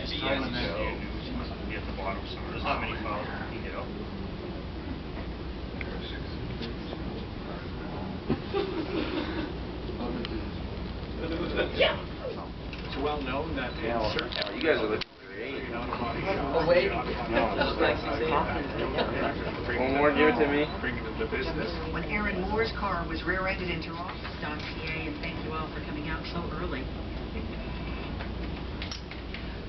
nice time on that. She must be at the bottom somewhere. There's not many files you get out. Yeah. It's well known that you guys are looking great. Wait. One more, give it to me. Bringing in the business. When Aaron Moore's car was rear-ended into office.ca, and thank you all for coming out so early.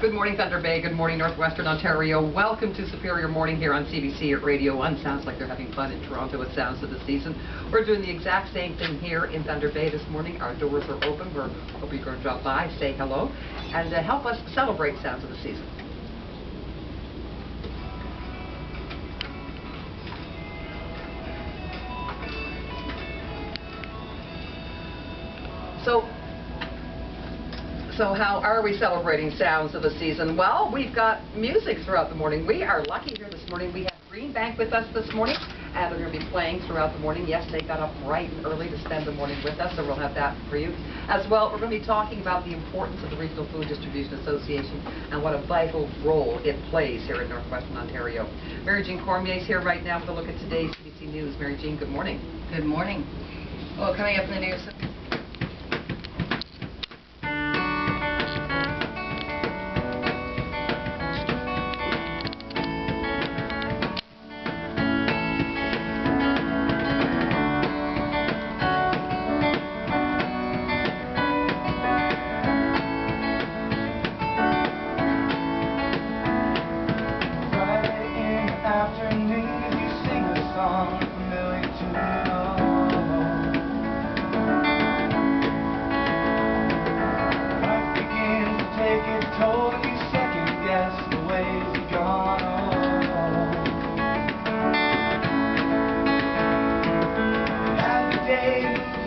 Good morning, Thunder Bay. Good morning, Northwestern Ontario. Welcome to Superior Morning here on CBC at Radio 1. Sounds like they're having fun in Toronto with Sounds of the Season. We're doing the exact same thing here in Thunder Bay this morning. Our doors are open. We're hoping you're going to drop by, say hello, and help us celebrate Sounds of the Season. So how are we celebrating Sounds of the Season? Well, we've got music throughout the morning. We are lucky here this morning. We have Greenbank with us this morning, and they're going to be playing throughout the morning. Yes, they got up bright and early to spend the morning with us, so we'll have that for you. As well, we're going to be talking about the importance of the Regional Food Distribution Association and what a vital role it plays here in Northwestern Ontario. Mary Jean Cormier is here right now with a look at today's CBC News. Mary Jean, good morning. Good morning. Well, coming up in the news.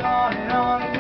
On and on.